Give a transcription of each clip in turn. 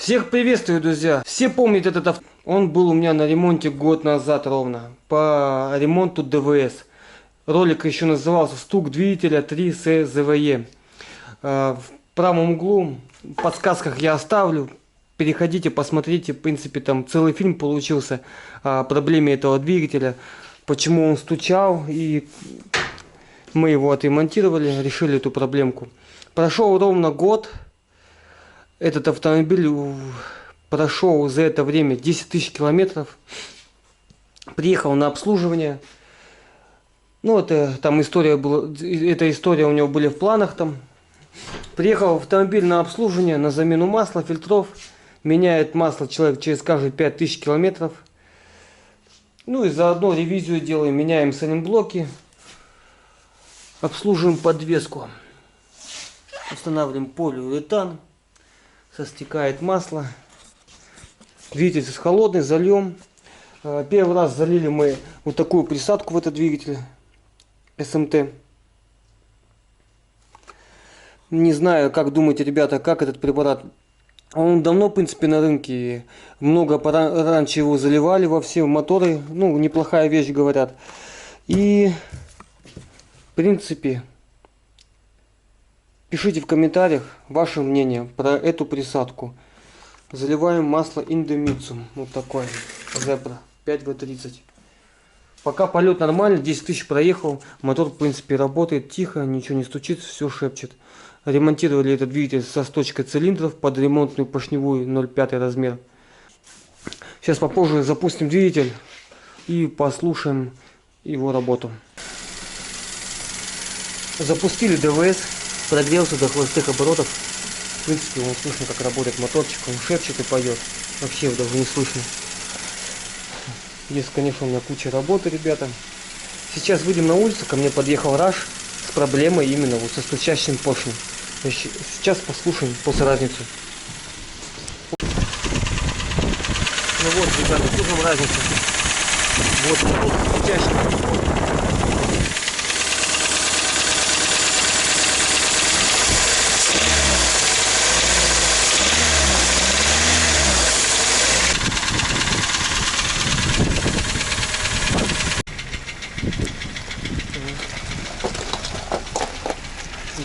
Всех приветствую, друзья! Все помнят этот авто. Он был у меня на ремонте год назад ровно. По ремонту ДВС. Ролик еще назывался «Стук двигателя 3СЗВЕ». В правом углу в подсказках я оставлю. Переходите, посмотрите. В принципе, там целый фильм получился о проблеме этого двигателя. Почему он стучал. И мы его отремонтировали, решили эту проблемку. Прошел ровно год. Этот автомобиль прошел за это время 10 тысяч километров. Приехал на обслуживание. Ну, это там история была, эта история у него были в планах там. Приехал автомобиль на обслуживание, на замену масла, фильтров. Меняет масло человек через каждые 5000 километров. Ну и заодно ревизию делаем, меняем сайлентблоки. Обслуживаем подвеску. Устанавливаем полиуретан. Состекает масло. Двигатель холодный, зальем. Первый раз залили мы вот такую присадку в этот двигатель СМТ. Не знаю, как думаете, ребята, как этот препарат. Он давно, в принципе, на рынке. Много раньше его заливали во все моторы. Ну, неплохая вещь, говорят. И, в принципе, пишите в комментариях ваше мнение про эту присадку. Заливаем масло Индомицум. Вот такой. Зебра 5В30. Пока полет нормальный, 10 тысяч проехал. Мотор, в принципе, работает тихо, ничего не стучит, все шепчет. Ремонтировали этот двигатель со сточкой цилиндров под ремонтную поршневую 0,5 размер. Сейчас попозже запустим двигатель и послушаем его работу. Запустили ДВС, прогрелся до холостых оборотов. В принципе, он слышно, как работает моторчик, он шепчет и поет. Вообще даже не слышно. Есть, конечно, у меня куча работы, ребята. Сейчас выйдем на улицу, ко мне подъехал Раш с проблемой именно вот со стучащим поршнем. Сейчас послушаем после разницу. Ну вот, ребята, слушаем разницу. Вот стучащий.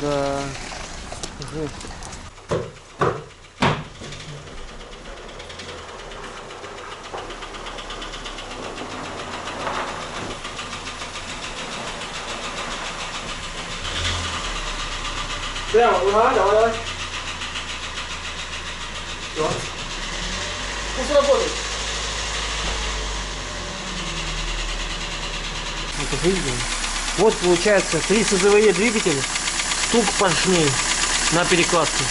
Да. Прямо, давай, давай. Все. Пусть работает. Вот получается 3СЗВЕ двигатель. Стук поршней на перекладке.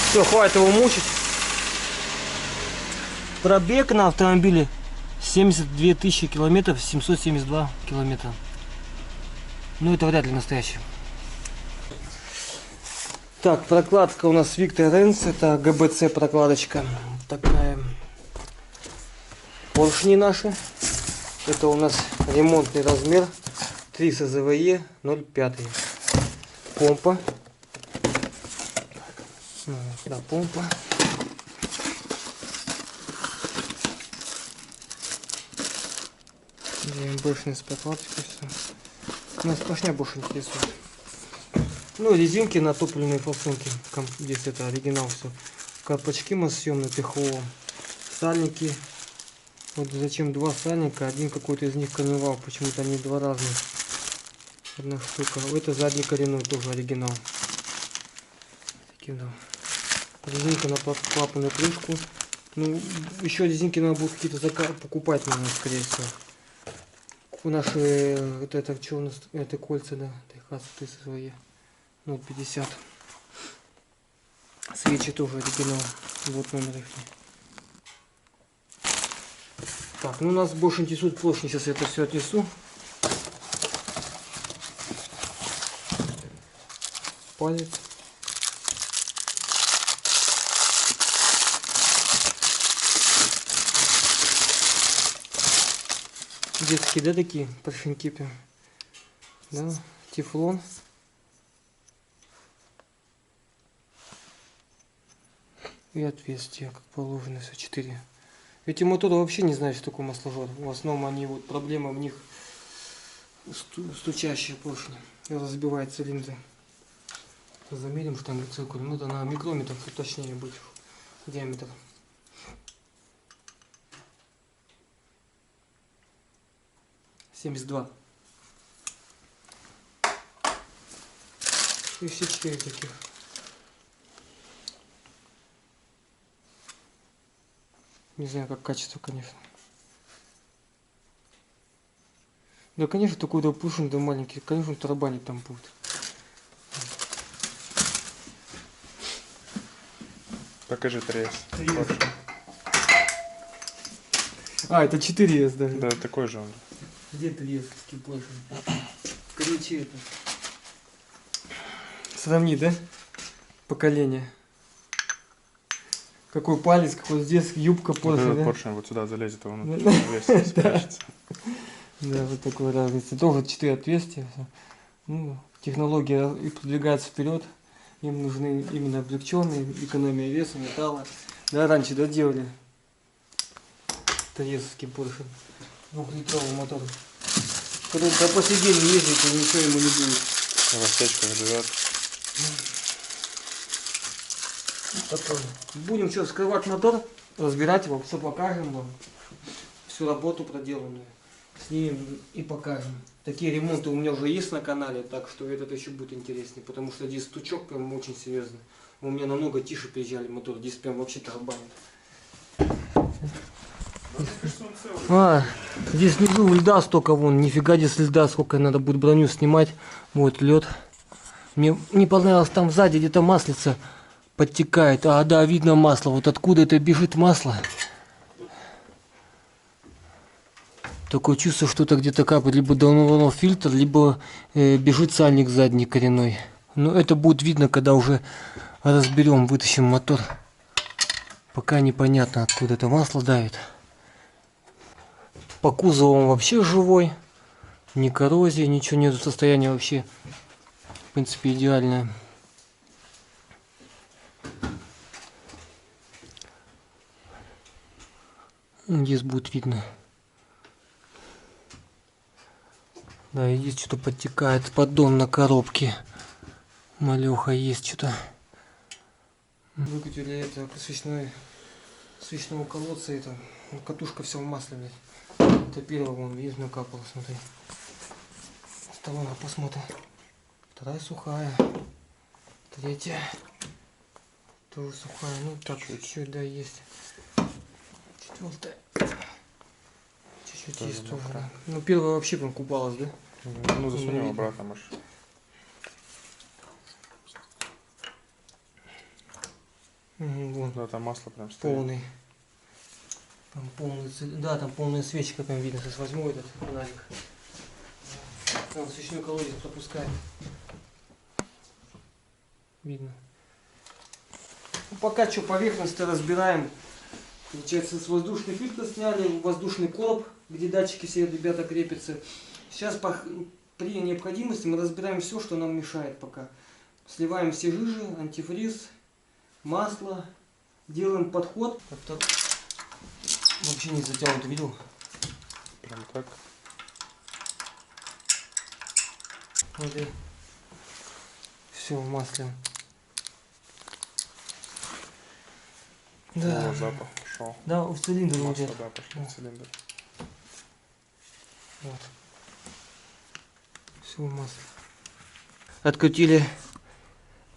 Все, хватит его мучить. Пробег на автомобиле 72 тысячи километров, 772 километра. Ну, это вряд ли настоящий. Так, прокладка у нас Victor Rens, это ГБЦ прокладочка. Такая. Поршни наши. Это у нас ремонтный размер 3СЗВЕ 0,5. Помпа. Да, помпа. ГМБшный с прокладочкой. Нас поршня больше интересует. Ну, резинки на топливные форсунки. Здесь это оригинал все. Колпачки массъемные ТХО. Сальники. Вот зачем два сальника, один какой-то из них карнавал, почему-то они два разных. Одна штука. Это задний коренной, тоже оригинал. Резинка на клапанную крышку. Ну, еще резинки надо будет какие-то покупать, наверное, скорее всего. Наши, это что у нас, это кольца, да, Техас свои 0,50. Свечи тоже оригинал. Вот номер их. Так, ну нас больше интересует поршни. Сейчас я это все отнесу. Палец. Детские, да, такие поршеньки прям. Да, тефлон. И отверстия, как положено, все 4. Эти моторы вообще не знают, что такое масложор. В основном они, вот проблема в них стучащие поршни. И разбивает цилиндры. Замерим штангоциркуль. Ну это на микрометр, точнее быть, диаметр. $72. И все 4 таких. Не знаю, как качество, конечно. Да, конечно, такой-то пушин, да маленький. Конечно, тарабанить там будет. Покажи трес. А, это 4S даже. Да, такой же он. Где тресовский больше? Короче, это. Сравни, да? Поколение. Какой палец, какой здесь юбка поршень, да? Поршень вот сюда залезет, а он весь спрячется. Да, вот такой разница. Тоже 4 отверстия. Ну, технология и продвигается вперед. Им нужны именно облегченные, экономия веса, металла. Да, раньше доделали тресовский поршень. 2-литровый мотор. Когда по сей день ездит, то ничего ему не будет. В аптечках живет. Такой. Будем что, вскрывать мотор, разбирать его, все покажем вам. Всю работу проделанную. Снимем и покажем. Такие ремонты у меня уже есть на канале, так что этот еще будет интереснее. Потому что здесь стучок прям очень серьезный. У меня намного тише приезжали моторы, здесь прям вообще тарабанит. А, здесь внизу льда столько вон, нифига здесь льда, сколько надо будет броню снимать. Вот лед. Мне не понравилось, там сзади где-то маслица подтекает. А, да, видно масло. Вот откуда это бежит масло. Такое чувство, что-то где-то капает. Либо давно фильтр, либо бежит сальник задний коренной. Но это будет видно, когда уже разберем, вытащим мотор. Пока непонятно, откуда это масло давит. По кузову он вообще живой. Ни коррозии, ничего нет. Состояние вообще, в принципе, идеальное. Здесь будет видно. Да, и здесь что-то подтекает. Поддон на коробке. Малеха есть что-то. Выкатили это свечного колодца. Это катушка вся в масле, блядь. Это первый, вон, видишь, накапало, смотри. Столона, посмотрим. Вторая сухая. Третья. Тоже сухая. Ну так, чуть-чуть, да, есть. Четвертая. Чуть-чуть есть тоже. Да. Ну первая вообще прям купалась, да? Ну засунем обратно, может. Вон. Да, там масло прям стоит. Полный. Там полный, да, там полная свечка, прям видно. Сейчас возьму этот фонарик. Там свечной колодец пропускает. Видно. Ну, пока что поверхность разбираем. Получается, с воздушный фильтр сняли, воздушный короб, где датчики все ребята крепятся. Сейчас при необходимости мы разбираем все, что нам мешает пока. Сливаем все жижи, антифриз, масло, делаем подход. Вообще не затянут, видел? Прям так. Смотри. Все в масле. Да. О, запах пошел. Да, в цилиндр Масло, идет. да, пошел в цилиндр. Вот. Все в масле. Открутили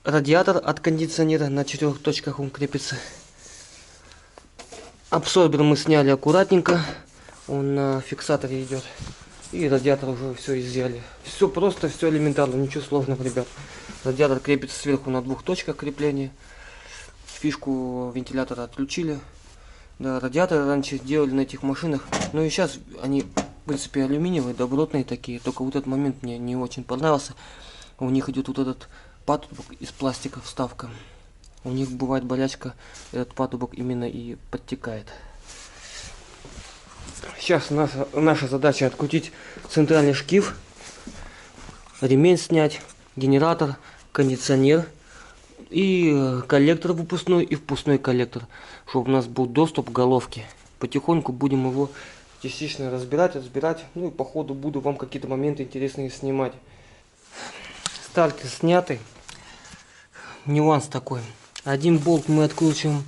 радиатор от кондиционера, на 4 точках он крепится. Абсорбер мы сняли аккуратненько, он на фиксаторе идет. И радиатор уже все изъяли. Все просто, все элементарно, ничего сложного, ребят. Радиатор крепится сверху на 2 точках крепления. Фишку вентилятора отключили. Да, радиаторы раньше делали на этих машинах. Но и сейчас они, в принципе, алюминиевые, добротные такие. Только вот этот момент мне не очень понравился. У них идет вот этот патрубок из пластика, вставка. У них бывает болячка, этот патрубок именно и подтекает. Сейчас наша задача открутить центральный шкив. ремень снять, генератор, кондиционер и коллектор выпускной и впускной коллектор, чтобы у нас был доступ к головке. Потихоньку будем его частично разбирать. Ну и по ходу буду вам какие-то моменты интересные снимать. Стартер снятый. Нюанс такой. Один болт мы откручиваем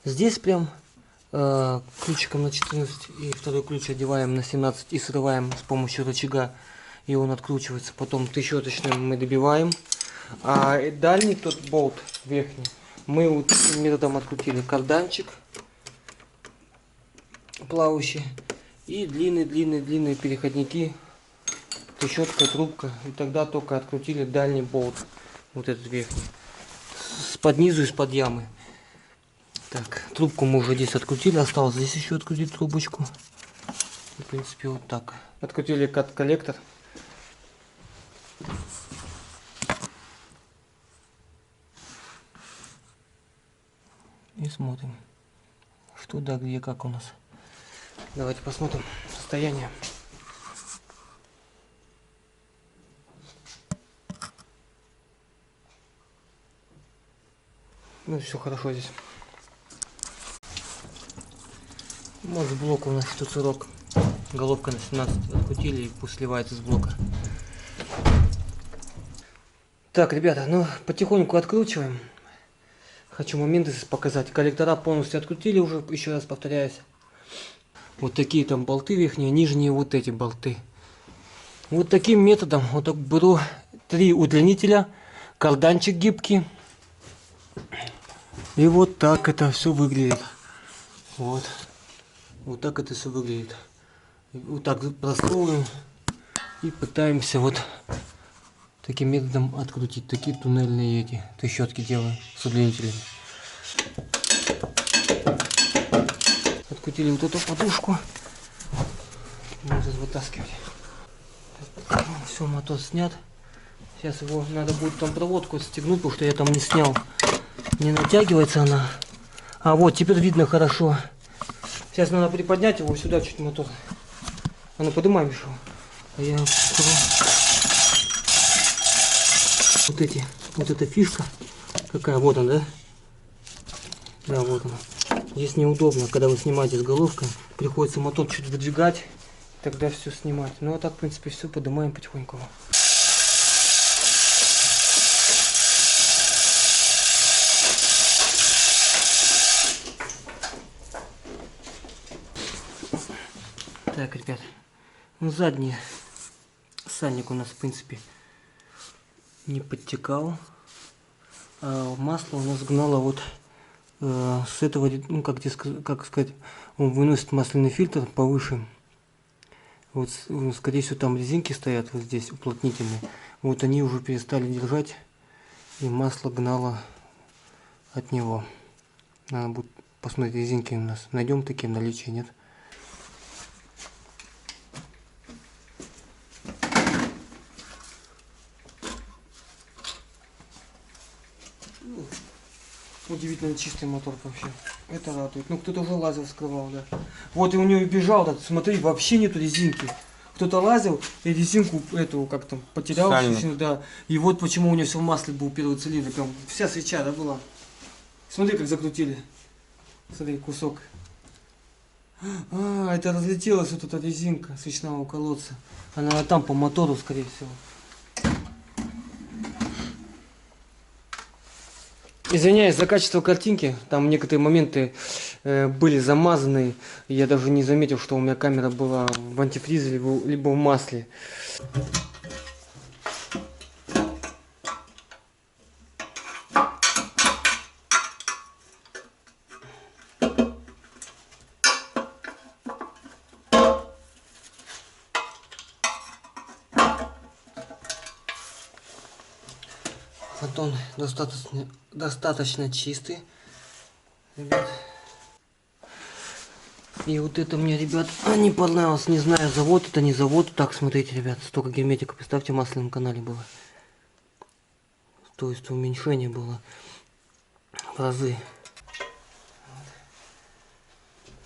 здесь прям ключиком на 14, и второй ключ одеваем на 17 и срываем с помощью рычага, и он откручивается. Потом трещоточным мы добиваем. А дальний тот болт верхний мы вот таким методом открутили. Карданчик плавающий и длинные переходники, трещотка, трубка, и тогда только открутили дальний болт, вот этот верхний, с-под низу, из-под ямы. Так, трубку мы уже здесь открутили, осталось здесь еще открутить трубочку. В принципе, вот так. Открутили коллектор. И смотрим, что да, где, как у нас. Давайте посмотрим состояние. Ну, все хорошо здесь. Вот с блока у нас тут сурок. Головка на 17 открутили, и пусть сливается с блока. Так, ребята, ну потихоньку откручиваем. Хочу моменты показать. Коллектора полностью открутили уже, еще раз повторяюсь. Вот такие там болты верхние, нижние вот эти болты. Вот таким методом вот так беру 3 удлинителя, карданчик гибкий. И вот так это все выглядит. Вот. Вот так это все выглядит. Вот так просовываем и пытаемся вот таким методом открутить. Такие туннельные эти трещотки делаем с удлинителями. Открутили вот эту подушку. Можно вытаскивать. Все, мотор снят. Сейчас его надо будет там проводку стегнуть, потому что я там не снял. Не натягивается она. А вот, теперь видно хорошо. Сейчас надо приподнять его сюда чуть мотор. А ну поднимаем еще. А я покажу. Вот эта фишка. Какая, вот она, да? Да, вот она. Здесь неудобно, когда вы снимаете с головкой. Приходится мотор чуть выдвигать. Тогда все снимать. Ну а так, в принципе, все поднимаем потихоньку. Так, ребят, ну задний сальник у нас, в принципе, не подтекал, а масло у нас гнало вот с этого, ну как сказать, он выносит масляный фильтр повыше. Вот, скорее всего, там резинки стоят вот здесь уплотнительные. Вот они уже перестали держать, и масло гнало от него. Надо будет посмотреть, резинки у нас найдем такие в наличии, нет? Удивительно чистый мотор вообще. Это радует. Ну, кто-то уже лазил, вскрывал, да. Вот и у него бежал, так, смотри, вообще нету резинки. Кто-то лазил и резинку эту как там потерял, да. И вот почему у него все в масле был первый цилиндр. Прям вся свеча, да, была. Смотри, как закрутили. Смотри, кусок. А, это разлетелась вот эта резинка свечного колодца. Она там по мотору, скорее всего. Извиняюсь за качество картинки, там некоторые моменты были замазаны, я даже не заметил, что у меня камера была в антифризе, либо в масле. Батон достаточно чистый, ребят. И вот это мне, ребят, не понравилось, не знаю, завод это не завод. Так, смотрите, ребят, столько герметика, представьте, в масляном канале было. То есть уменьшение было в разы.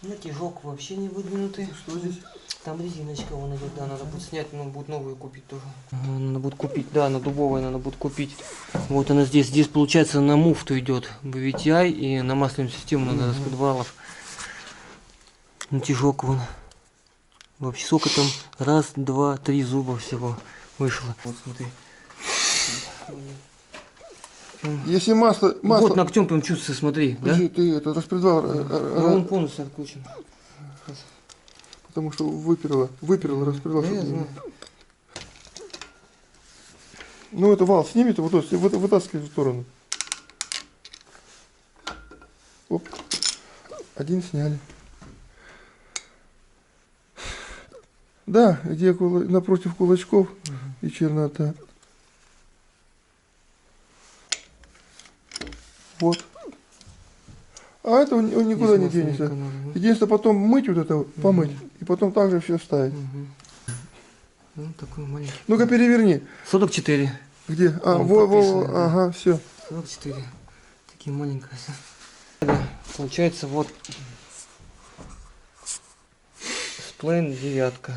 Натяжок вообще не выдвинутый. Что здесь? Там резиночка вон идет, да, надо будет снять, но будет новую купить тоже. Ага, надо будет купить, да, на дубовой надо будет купить. Вот она здесь. Здесь получается на муфту идет VTI и на масляную систему надо распредвалов. Натяжок вон. Вообще сколько там? Раз, два, три зуба всего вышло. Вот смотри. Если масло... Вот ногтем прям чувствуется, смотри, да? Ты это распредвал, Ну, он полностью откручен. потому что выперла распредвал. Да, я чтобы- знаю. Ну это вал снимет, вот тут, вытаскивай в сторону. Оп. Один сняли. Да, где напротив кулачков и чернота. Вот. А это он никуда не Здесь денется. масляный канал, да? Единственное, потом мыть вот это, вот, помыть. И потом также все ставить. Ну, такой маленький. Ну-ка переверни. 44. Где? А, Вон во, подписано, да. ага, все. 44. Такие маленькие. Да, получается вот сплейн девятка.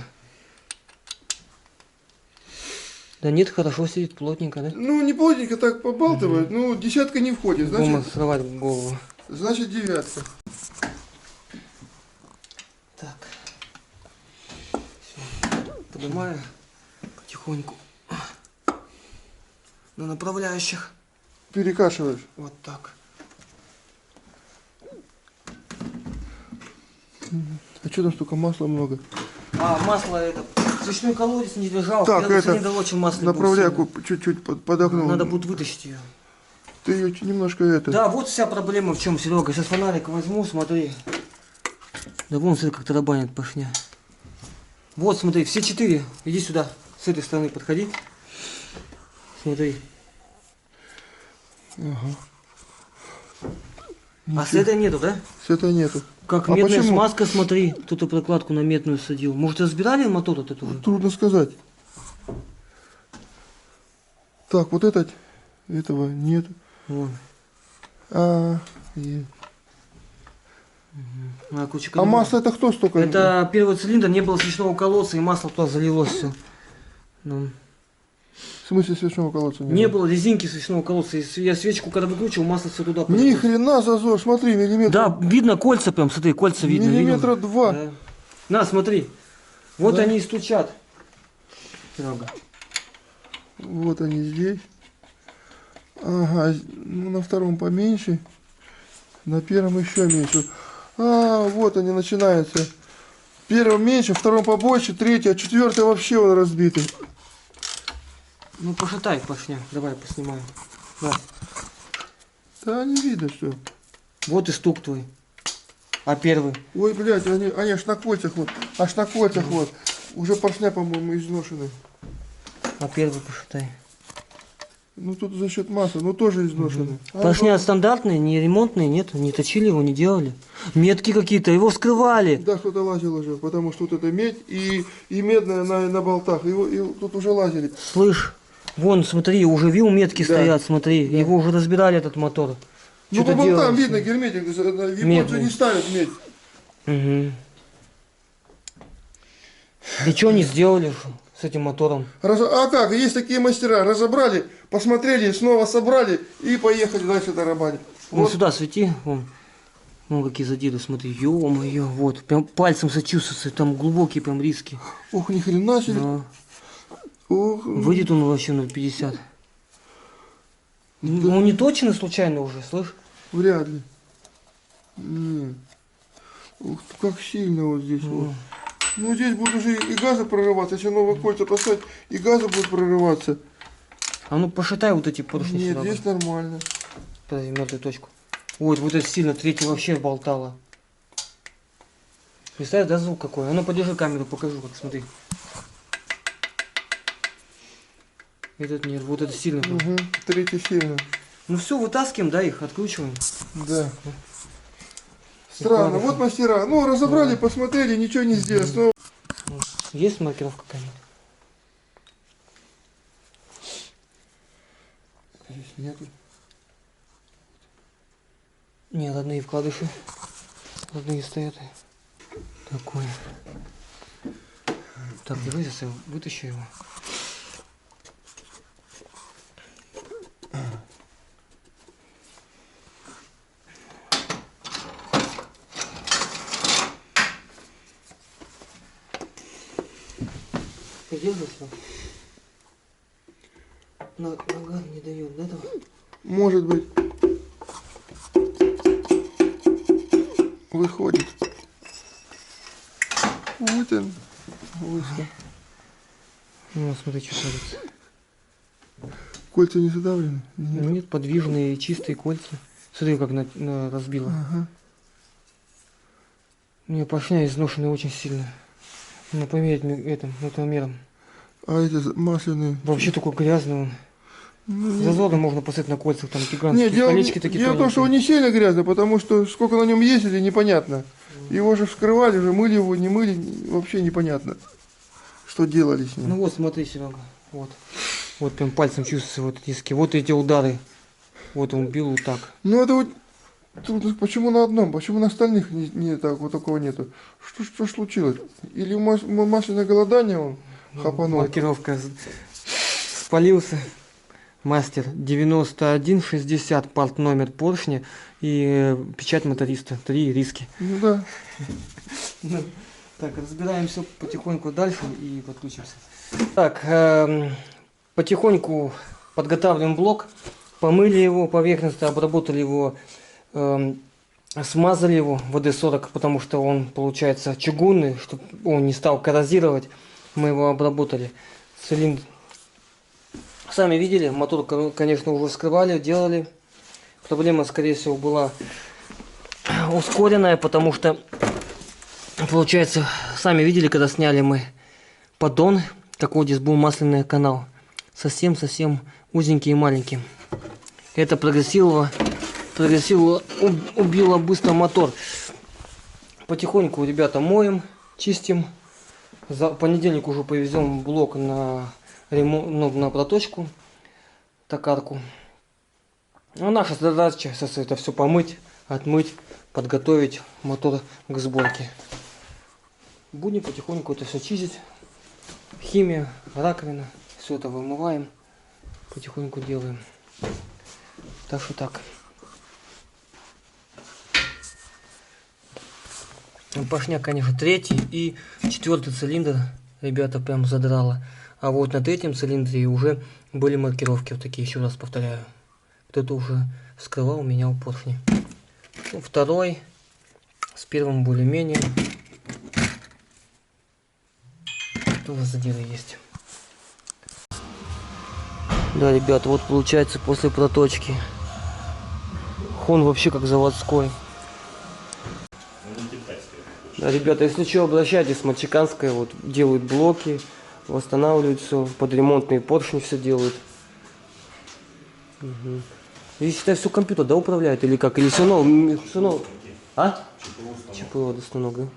Да нет, хорошо сидит, плотненько, да? Ну, не плотненько так побалтывает, ну, десятка не входит, Дома значит, срывать голову. значит девятка. Так. Все. Поднимаю потихоньку. На направляющих. Перекашиваешь. Вот так. А что там столько масла много? А, масло это. Свечной колодец не держал. Так, Я это, не дал, очень масло направляйку чуть-чуть подогнул. Надо будет вытащить ее. Ты ее немножко это... Да, вот вся проблема в чем, Серега. Сейчас фонарик возьму, смотри. Да вон, смотри, как тарабанит поршня. Вот, смотри, все 4. Иди сюда. С этой стороны подходи. Смотри. Ага. А с этой нету, да? Света нету. Как А медная почему? смазка, смотри. Кто-то прокладку на медную садил. Может, разбирали мотор этот уже? Трудно сказать. Так, вот этого нет. Вон. Есть. А масло это кто столько? Это первый цилиндр, не было свечного колодца, и масло туда залилось все. Ну. В смысле свечного колодца Не было резинки свечного колодца. И я свечку, когда выкручивал, масло все туда Ни потекло. хрена зазор, смотри, миллиметр. Да, видно кольца прям, смотри, кольца видно. Миллиметра видел? 2. Да. На, смотри. Вот Да. они и стучат. Серега. Вот они здесь. Ага, ну на втором поменьше. На первом еще меньше. Вот они начинаются. Первым меньше, втором побольше, третий, а четвертый вообще он разбитый. Ну пошатай поршня. Давай поснимаем. Да. Да не видно, что. Вот и стук твой. А первый? Ой, блядь, они аж на кольцах вот. Аж на кольцах вот. Уже поршня, по-моему, изношены. А первый пошатай. Ну тут за счет масла, но тоже изношены. Поршня стандартные, не ремонтные, нет? Не точили его, не делали. Метки какие-то, его вскрывали. Да, кто-то лазил уже, потому что тут это медь и медная на болтах. И тут уже лазили. Слышь, вон, смотри, уже вил метки Да. стоят, смотри. Да. Его уже разбирали, этот мотор. Ну Что-то по болтам делалось. видно герметик. Японцы Медный. не ставят медь. Угу. И что они сделали с этим мотором? А как? Есть такие мастера. Разобрали, посмотрели, снова собрали и поехали дальше тарабанить. Вон Вот. сюда свети, вон. Вон какие задиры, смотри, ё-моё, вот. Прям пальцем сочувствуется, там глубокие прям риски. Ох, ни хрена себе. Да. Ох. Выйдет он вообще на 50. Ну не точно случайно уже, слышь? Вряд ли. Не. Ух, как сильно вот здесь вот. Ну здесь будет уже и газы прорываться. Если новые кольца поставить, и газы будут прорываться. А ну пошатай вот эти поршни. Нет, сюда. здесь нормально. Подожди, мертвую точку. Ой, вот это сильно, третий вообще болтало. Представь, да, звук какой. А ну подержи камеру, покажу, как смотри. Этот нет, вот это сильно. было. Угу. Третий сильно. Ну все, вытаскиваем, да, их, откручиваем. Да. Странно. Вот мастера. Ну, разобрали, посмотрели, ничего не сделали. Снова. Есть маркировка какая-нибудь? Здесь нету. Не, родные вкладыши. Родные стоят. Такой. Так, держи, сейчас я вытащу его. Ты держишься? Нога не дает, да, там? Может быть. Выходит. Вот он. Вышел. Ну, смотри, что творится. Кольца не задавлены? Нет. Нет, подвижные, чистые кольца. Смотри, как разбило. Ага. У меня поршня изношенные очень сильно. Надо померить этим метромером. А эти масляные? Вообще такой грязный он. Ну, Зазорно можно посмотреть на кольцах, там гигантские нет, колечки такие дело в том, что он тоненькие. не сильно грязный, потому что сколько на нем ездили, непонятно. Его же вскрывали, уже мыли его, не мыли, вообще непонятно, что делали с ним. Ну вот, смотри, Серега. Вот. Вот прям пальцем чувствуется вот диски. Вот эти удары. Вот он бил вот так. Ну это вот, тут почему на одном, почему на остальных не так, вот такого нету? Что случилось? Или масляное голодание он хапанул? Маркировка спалился. Мастер 9160, парт номер поршня и печать моториста. 3 риски. Ну да. Так, разбираем все потихоньку дальше и подключимся. Так, потихоньку подготавливаем блок. Помыли его поверхностно, обработали его, смазали его ВД-40, потому что он получается чугунный, чтобы он не стал коррозировать. Мы его обработали. Цилиндр. Сами видели, мотор, конечно, уже вскрывали, делали. Проблема, скорее всего, была ускоренная, потому что, получается, сами видели, когда сняли мы поддон, какой здесь был масляный канал. Совсем-совсем узенький и маленький. Это прогрессировало, убило быстро мотор. Потихоньку, ребята, моем, чистим. За понедельник уже повезем блок на ремонт, на проточку, токарку. А наша задача сейчас это все помыть, отмыть, подготовить мотор к сборке. Будем потихоньку это все чистить. Химия, раковина, все это вымываем, потихоньку делаем. Так что так. Поршня, конечно, 3-й и 4-й цилиндр, ребята, прям задрало. А вот на 3-м цилиндре уже были маркировки, вот такие, еще раз повторяю. Кто-то уже вскрывал, менял поршни. Ну, 2-й, с 1-м более-менее. Тоже задиры есть. Да, ребят, вот получается после проточки. Хон вообще как заводской. Да, ребята, если что, обращайтесь, с Мальчиканской, вот делают блоки, восстанавливают все, под ремонтные поршни все делают. Угу. И считай, все компьютер, да, управляет или как? Или все равно, а? ЧПУ станок, да?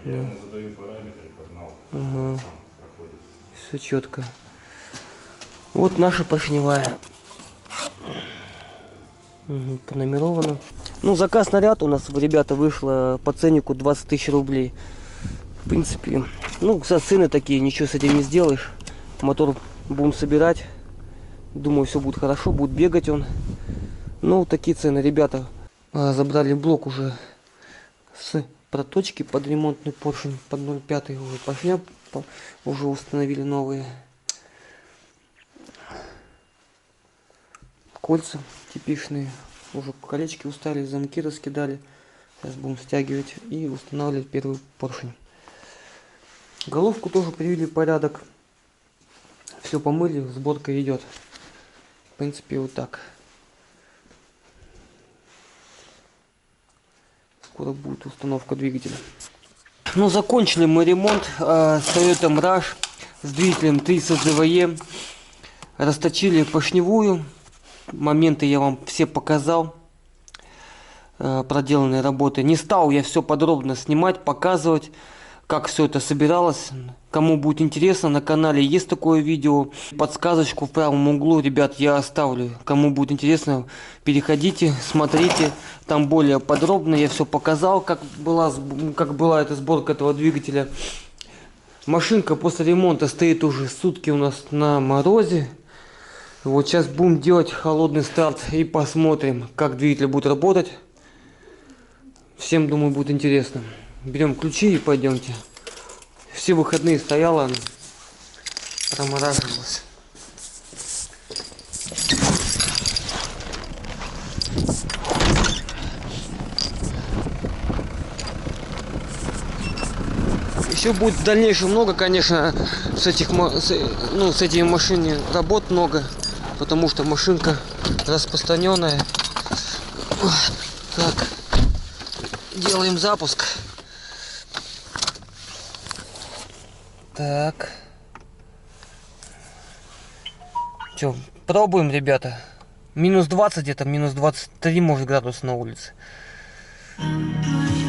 Да, я ему задаю параметры, погнал. Ага. Все четко. Вот наша поршневая. Угу, пронумеровано. Ну, заказ на ряд у нас, ребята, вышло по ценнику 20 тысяч рублей. В принципе, ну, цены такие, ничего с этим не сделаешь. Мотор будем собирать. Думаю, все будет хорошо, будет бегать он. Ну, такие цены, ребята. Забрали блок уже с проточки под ремонтный поршень, под 0,5 уже поршня уже установили новые. Кольца типичные. Уже колечки устали, замки раскидали. Сейчас будем стягивать и устанавливать первый поршень. Головку тоже привели в порядок. Все помыли, сборка идет. В принципе, вот так. Скоро будет установка двигателя. Ну, закончили мы ремонт с Toyota Rush с двигателем 300 ЗВЕ. Расточили поршневую. Моменты я вам все показал. Проделанные работы. Не стал я все подробно снимать, показывать. как все это собиралось. Кому будет интересно, на канале есть такое видео. Подсказочку в правом углу, ребят, я оставлю. Кому будет интересно, переходите, смотрите. Там более подробно я все показал, как была эта сборка этого двигателя. Машинка после ремонта стоит уже сутки у нас на морозе. Вот сейчас будем делать холодный старт и посмотрим, как двигатель будет работать. Всем, думаю, будет интересно. Берем ключи и пойдемте. Все выходные стояла, промораживалась. Еще будет в дальнейшем много, конечно, с этими машинами работ много, потому что машинка распространенная. Так, делаем запуск. Так. Че, пробуем, ребята. Минус 20 где-то, минус 23, может, градус на улице.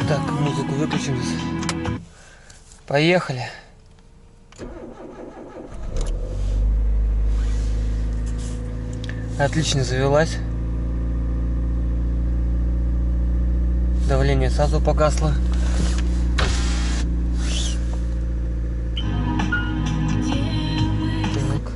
Так, музыку выключим. Поехали. Отлично завелась. Давление сразу погасло. Так.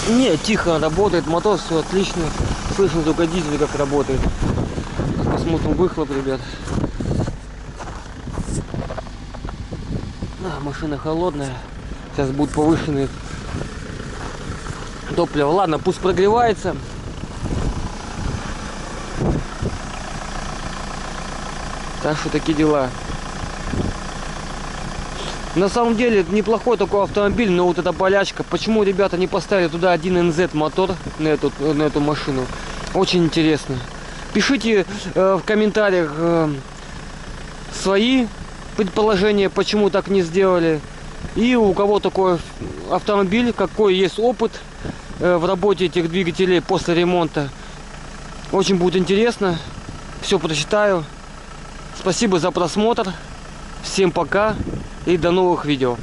Не, тихо работает мотор, все отлично. Слышно только дизель как работает. Посмотрим выхлоп, ребят. Машина холодная. Сейчас будут повышенные топливо. Ладно, пусть прогревается. Так что такие дела. На самом деле неплохой такой автомобиль, но вот эта болячка. Почему ребята не поставили туда один NZ мотор на эту машину? Очень интересно. Пишите в комментариях свои предположения, почему так не сделали. И у кого такой автомобиль, какой есть опыт в работе этих двигателей после ремонта. Очень будет интересно. Все прочитаю. Спасибо за просмотр. Всем пока и до новых видео.